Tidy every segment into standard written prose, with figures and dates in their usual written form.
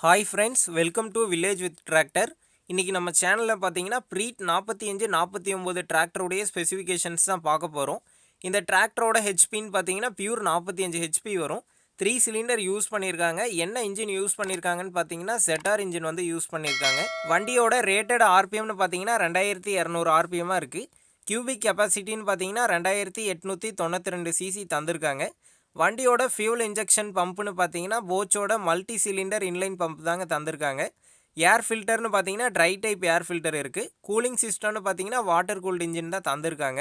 Hi friends, welcome to Village with Tractor. இன்னைக்கு நம்ம சேனல்ல பாத்தீங்கன்னா Preet 45 49 டிராக்டரோட ஸ்பெசிஃபிகேஷன்ஸ் தான் பார்க்க போறோம். இந்த டிராக்டரோட HP ன்னு பாத்தீங்கன்னா பியூர் 45 HP வரும். 3 சிலிண்டர் யூஸ் பண்ணிருக்காங்க. என்ன இன்ஜின் யூஸ் பண்ணிருக்காங்கன்னு பாத்தீங்கன்னா செட்டார் இன்ஜின் வந்து யூஸ் பண்ணிருக்காங்க. வண்டியோட ரேட்டட் RPM னு பாத்தீங்கன்னா 2200 RPM இருக்கு. கியூபிக் கெபாசிட்டின்னு பாத்தீங்கன்னா 2892 cc தந்திருக்காங்க. வண்டியோட ஃபியூல் இன்ஜெக்ஷன் பம்ப்னு பார்த்தீங்கன்னா போச்சோட மல்டி சிலிண்டர் இன்லைன் பம்ப் தாங்க தந்திருக்காங்க. ஏர் ஃபில்டர்னு பார்த்தீங்கன்னா ட்ரை டைப் ஏர் ஃபில்டர் இருக்குது. கூலிங் சிஸ்டம்னு பார்த்தீங்கன்னா வாட்டர் கூல்டு இன்ஜின் தான் தந்திருக்காங்க.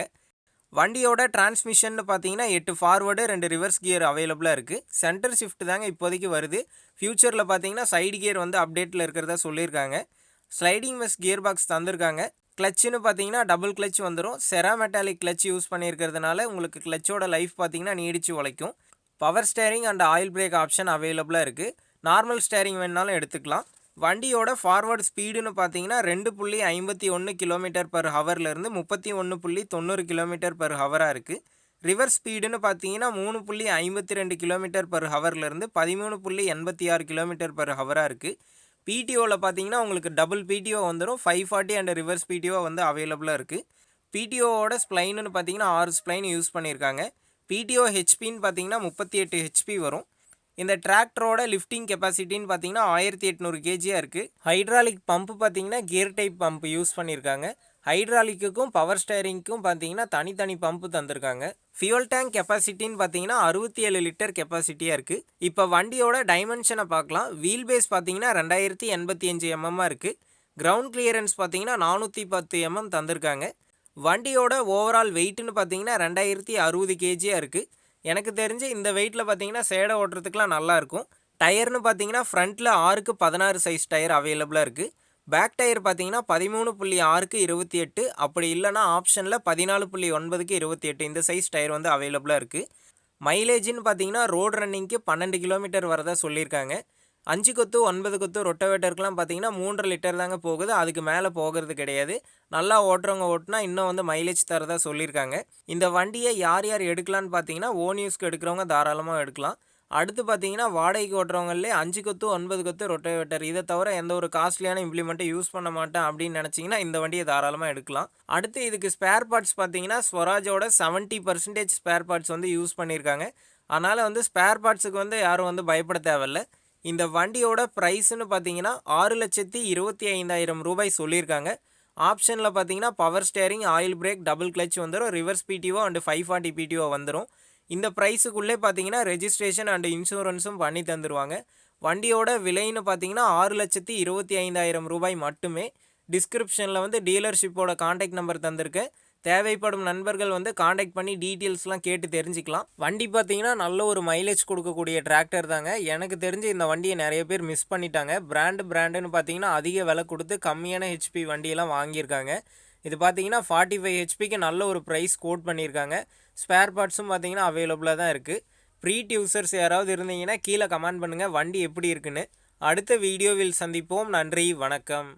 வண்டியோட டிரான்ஸ்மிஷன் பார்த்தீங்கன்னா 8 ஃபார்வர்டு 2 ரிவர்ஸ் கியர் அவைலபிளாக இருக்குது. சென்டர் ஷிஃப்ட் தாங்க இப்போதைக்கு வருது. ஃபியூச்சரில் பார்த்தீங்கன்னா சைடு கியர் வந்து அப்டேட்டில் இருக்கிறதா சொல்லியிருக்காங்க. ஸ்லைடிங் மெஸ் கியர் பாக்ஸ் தந்திருக்காங்க. கிளச்சுன்னு பார்த்தீங்கன்னா டபுள் கிளச் வந்துடும். செராமெட்டாலிக் கிளச் யூஸ் பண்ணியிருக்கிறதுனால உங்களுக்கு கிளச்சோட லைஃப் பார்த்தீங்கன்னா நீடிச்சு உழைக்கும். Power steering and oil break option அவைலபிளாக இருக்குது. நார்மல் ஸ்டேரிங் வேணுனாலும் எடுத்துக்கலாம். வண்டியோட ஃபார்வர்ட் ஸ்பீடுன்னு பார்த்தீங்கன்னா 2.51 km/hலேருந்து 31.90 km/h இருக்குது. ரிவர்ஸ் ஸ்பீடுன்னு பார்த்தீங்கன்னா 3.52 km/hலேருந்து 13.86 km/h இருக்குது. பிடிஓவில் பார்த்தீங்கன்னா உங்களுக்கு டபுள் பிடிஓ வந்துடும். 540 அண்ட் ரிவர்ஸ் பிடிஓ வந்து அவைலபிளாக இருக்குது. பிடிஓவோட ஸ்ப்ளைன்னு பார்த்தீங்கன்னா 6 ஸ்ப்ளைன் யூஸ் பண்ணியிருக்காங்க. பிடிஓ ஹெச்பின்னு பார்த்தீங்கன்னா 38 ஹெச்பி வரும். இந்த டிராக்டரோட லிஃப்டிங் கெப்பாசிட்டின்னு பார்த்தீங்கன்னா 1800 kg இருக்குது. ஹைட்ராலிக் பம்ப் பார்த்தீங்கன்னா கியர் டைப் பம்ப் யூஸ் பண்ணியிருக்காங்க. ஹைட்ராலிக்குக்கும் பவர் ஸ்டேரிங்க்கும் பார்த்தீங்கன்னா தனித்தனி பம்பு தந்திருக்காங்க. ஃபியூல் டேங்க் கெப்பாசிட்டின்னு பார்த்தீங்கன்னா 67 லிட்டர் கெப்பாசிட்டியாக இருக்குது. இப்போ வண்டியோட டைமென்ஷனை பார்க்கலாம். வீல் பேஸ் பார்த்தீங்கன்னா 2085 mm இருக்குது. கிரவுண்ட் கிளியரன்ஸ் பார்த்தீங்கன்னா 410 mm தந்திருக்காங்க. வண்டியோட ஓவரால் வெயிட்னு பார்த்தீங்கன்னா 2060 kg இருக்குது. எனக்கு தெரிஞ்சு இந்த வெயிட்டில் பார்த்தீங்கன்னா சேடை ஓட்டுறதுக்குலாம் நல்லாயிருக்கும். டயர்னு பார்த்தீங்கன்னா ஃப்ரண்ட்டில் 6க்கு 16 சைஸ் டயர் அவைலபிளாக இருக்குது. பேக் டயர் பார்த்தீங்கன்னா 13.6க்கு 28, அப்படி இல்லைனா ஆப்ஷனில் 14.9க்கு 28 இந்த சைஸ் டயர் வந்து அவைலபிளாக இருக்குது. மைலேஜ்னு பார்த்தீங்கன்னா ரோடு ரன்னிங்க்கு 12 கிலோமீட்டர் வரதா சொல்லியிருக்காங்க. 5 கொத்து 9 கொத்து ரொட்டவேட்டருக்குலாம் பார்த்தீங்கன்னா 3.5 லிட்டர் தாங்க போகுது. அதுக்கு மேலே போகிறது கிடையாது. நல்லா ஓட்டுறவங்க ஓட்டுனா இன்னும் வந்து மைலேஜ் தரதா சொல்லியிருக்காங்க. இந்த வண்டியை யார் யார் எடுக்கலான்னு பார்த்தீங்கன்னா ஓன் யூஸ்க்கு எடுக்கிறவங்க தாராளமாக எடுக்கலாம். அடுத்து பார்த்தீங்கன்னா வாடகைக்கு ஓட்டுறவங்களே 5 கொத்து 9 கொத்து ரொட்டவேட்டர் இதை தவிர எந்த ஒரு காஸ்ட்லியான இம்ப்ளிமெண்ட்டை யூஸ் பண்ண மாட்டேன் அப்படின்னு நினச்சிங்கன்னா இந்த வண்டியை தாராளமாக எடுக்கலாம். அடுத்து இதுக்கு ஸ்பேர் பார்ட்ஸ் பார்த்தீங்கன்னா ஸ்வராஜோட 70% ஸ்பேர் பார்ட்ஸ் வந்து யூஸ் பண்ணியிருக்காங்க. அதனால் வந்து ஸ்பேர் பார்ட்ஸுக்கு வந்து யாரும் வந்து பயப்பட தேவையில்லை. இந்த வண்டியோட ப்ரைஸ்ன்னு பார்த்தீங்கன்னா 6,25,000 ரூபாய் சொல்லியிருக்காங்க. ஆப்ஷனில் பார்த்தீங்கன்னா power steering, oil break, double clutch வந்துடும். ரிவர்ஸ் பிடிஓ அண்ட் 540 பிடிஓ வந்துடும். இந்த ப்ரைஸுக்குள்ளே பார்த்தீங்கன்னா ரெஜிஸ்ட்ரேஷன் அண்ட் இன்சூரன்ஸும் பண்ணி தந்துடுவாங்க. வண்டியோட விலைன்னு பார்த்தீங்கன்னா 6,25,000 ரூபாய் மட்டுமே. டிஸ்கிரிப்ஷனில் வந்து டீலர்ஷிப்போட காண்டாக்ட் நம்பர் தந்திருக்கேன். தேவைப்படும் நண்பர்கள் வந்து காண்டாக்ட் பண்ணி டீட்டெயில்ஸ்லாம் கேட்டு தெரிஞ்சுக்கலாம். வண்டி பார்த்தீங்கன்னா நல்ல ஒரு மைலேஜ் கொடுக்கக்கூடிய டிராக்டர் தாங்க. எனக்கு தெரிஞ்சு இந்த வண்டியை நிறைய பேர் மிஸ் பண்ணிட்டாங்க. பிராண்டுன்னு பார்த்தீங்கன்னா அதிக விலை கொடுத்து கம்மியான ஹெச்பி வண்டியெல்லாம் வாங்கியிருக்காங்க. இது பார்த்தீங்கன்னா 45 ஹெச்பிக்கு நல்ல ஒரு ப்ரைஸ் கோட் பண்ணியிருக்காங்க. ஸ்பேர் பார்ட்ஸும் பார்த்தீங்கன்னா அவைலபிளாக தான் இருக்குது. ப்ரீட் யூசர்ஸ் யாராவது இருந்தீங்கன்னா கீழே கமெண்ட் பண்ணுங்கள் வண்டி எப்படி இருக்குன்னு. அடுத்த வீடியோவில் சந்திப்போம். நன்றி, வணக்கம்.